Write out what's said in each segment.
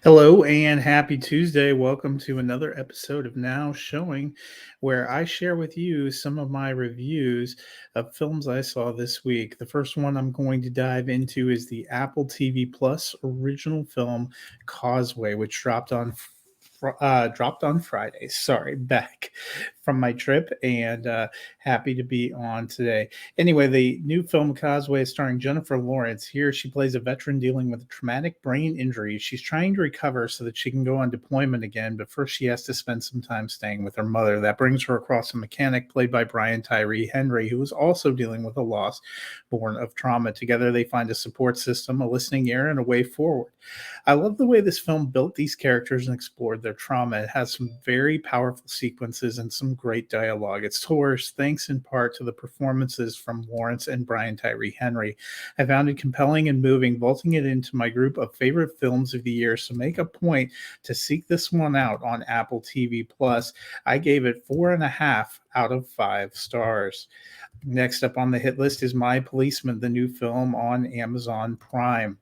Hello and happy Tuesday. Welcome to another episode of Now Showing, where I share with you some of my reviews of films I saw this week. The first one I'm going to dive into is the Apple TV Plus original film Causeway, which dropped on Friday. Sorry, back from my trip and happy to be on today. Anyway, the new film Causeway is starring Jennifer Lawrence. Here, she plays a veteran dealing with a traumatic brain injury. She's trying to recover so that she can go on deployment again, but first she has to spend some time staying with her mother. That brings her across a mechanic played by Brian Tyree Henry, who is also dealing with a loss born of trauma. Together, they find a support system, a listening ear, and a way forward. I love the way this film built these characters and explored their trauma. It has some very powerful sequences and some great dialogue. It's tours thanks in part to the performances from Lawrence and Brian Tyree Henry. I found it compelling and moving, vaulting it into my group of favorite films of the year. So make a point to seek this one out on Apple TV Plus. I gave it 4.5 out of 5 stars. Next up on the hit list is My Policeman, the new film on Amazon Prime.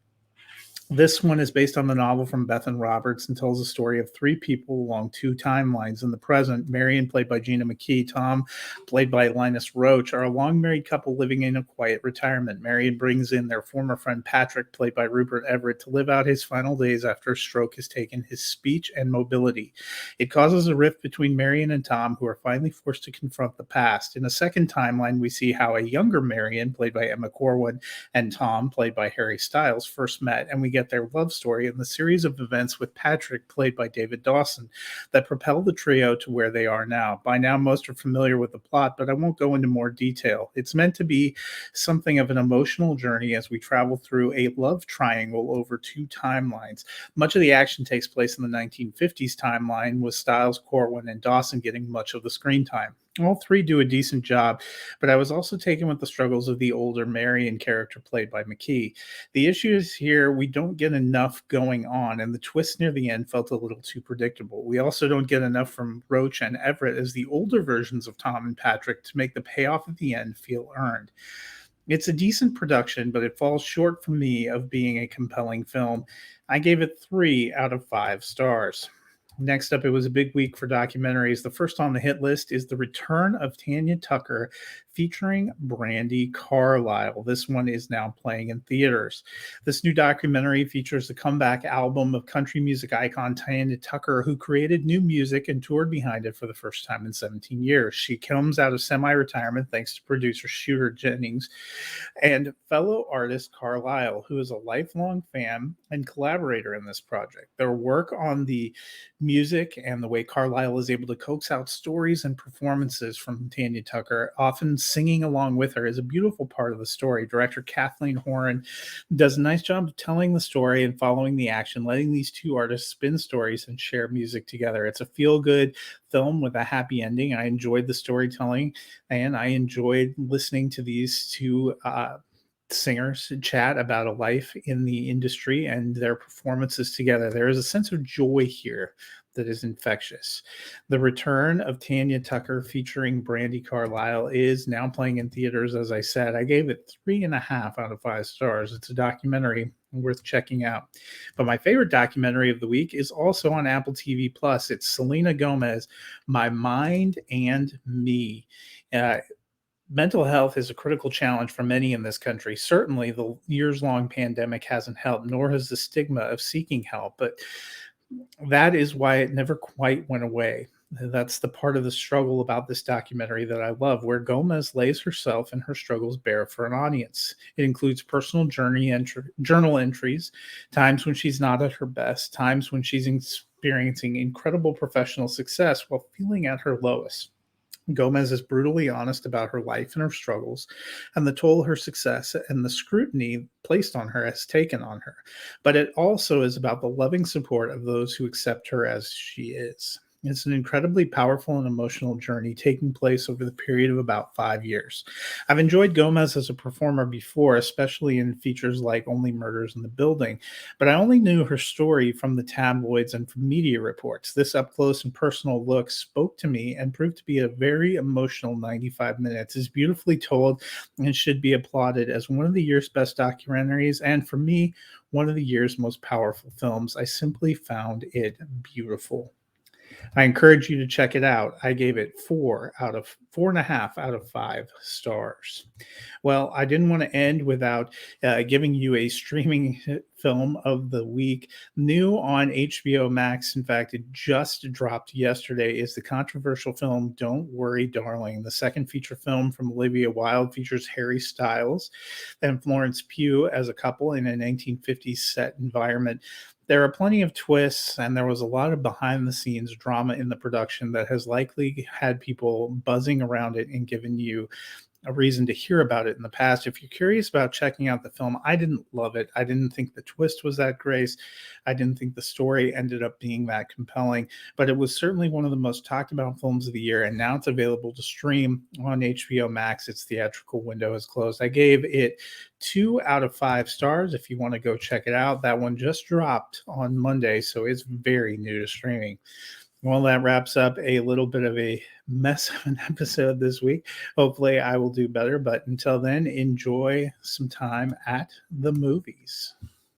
This one is based on the novel from Bethan Roberts and tells the story of three people along two timelines. In the present, Marion, played by Gina McKee, Tom, played by Linus Roach, are a long married couple living in a quiet retirement. Marion brings in their former friend Patrick, played by Rupert Everett, to live out his final days after a stroke has taken his speech and mobility. It causes a rift between Marion and Tom, who are finally forced to confront the past. In a second timeline, we see how a younger Marion, played by Emma Corwin, and Tom, played by Harry Styles, first met, and we get their love story and the series of events with Patrick, played by David Dawson, that propel the trio to where they are now. By now, most are familiar with the plot, but I won't go into more detail. It's meant to be something of an emotional journey as we travel through a love triangle over two timelines. Much of the action takes place in the 1950s timeline, with Styles, Corwin, and Dawson getting much of the screen time. All three do a decent job, but I was also taken with the struggles of the older Marion character played by McKee. The issue is here we don't get enough going on, and the twist near the end felt a little too predictable. We also don't get enough from Roach and Everett as the older versions of Tom and Patrick to make the payoff at the end feel earned. It's a decent production, but it falls short for me of being a compelling film. I gave it 3 out of 5 stars. Next up, it was a big week for documentaries. The first on the hit list is The Return of Tanya Tucker, featuring Brandi Carlile. This one is now playing in theaters. This new documentary features the comeback album of country music icon Tanya Tucker, who created new music and toured behind it for the first time in 17 years. She comes out of semi retirement thanks to producer Shooter Jennings and fellow artist Carlisle, who is a lifelong fan and collaborator in this project. Their work on the music and the way Carlisle is able to coax out stories and performances from Tanya Tucker, often singing along with her, is a beautiful part of the story. Director Kathleen Horan does a nice job of telling the story and following the action, letting these two artists spin stories and share music together. It's a feel good film with a happy ending. I enjoyed the storytelling and I enjoyed listening to these two singers chat about a life in the industry and their performances together. There is a sense of joy here that is infectious. The Return of Tanya Tucker, featuring Brandi Carlile, is now playing in theaters. As I said, I gave it 3.5 out of 5 stars. It's a documentary worth checking out. But my favorite documentary of the week is also on Apple TV Plus. It's Selena Gomez, My Mind and Me. Mental health is a critical challenge for many in this country. Certainly, the years long pandemic hasn't helped, nor has the stigma of seeking help. But that is why it never quite went away. That's the part of the struggle about this documentary that I love, where Gomez lays herself and her struggles bare for an audience. It includes personal journal entries, times when she's not at her best, times when she's experiencing incredible professional success while feeling at her lowest. Gomez is brutally honest about her life and her struggles and the toll her success and the scrutiny placed on her has taken on her. But it also is about the loving support of those who accept her as she is. It's an incredibly powerful and emotional journey taking place over the period of about 5 years. I've enjoyed Gomez as a performer before, especially in features like Only Murders in the Building, but I only knew her story from the tabloids and from media reports. This up close and personal look spoke to me and proved to be a very emotional 95 minutes. It's beautifully told and should be applauded as one of the year's best documentaries, and for me, one of the year's most powerful films. I simply found it beautiful. I encourage you to check it out. I gave it 4.5 out of 5 stars. Well, I didn't want to end without giving you a streaming film of the week. New on HBO Max, in fact, it just dropped yesterday, is the controversial film Don't Worry, Darling. The second feature film from Olivia Wilde features Harry Styles and Florence Pugh as a couple in a 1950s set environment. There are plenty of twists, and there was a lot of behind the scenes drama in the production that has likely had people buzzing around it and given you a reason to hear about it in the past. If you're curious about checking out the film, I didn't love it. I didn't think the twist was that great. I didn't think the story ended up being that compelling, but it was certainly one of the most talked about films of the year. And now it's available to stream on HBO Max. Its theatrical window is closed. I gave it 2 out of 5 stars. If you want to go check it out, that one just dropped on Monday, so it's very new to streaming. Well, that wraps up a little bit of a mess of an episode this week. Hopefully, I will do better. But until then, enjoy some time at the movies.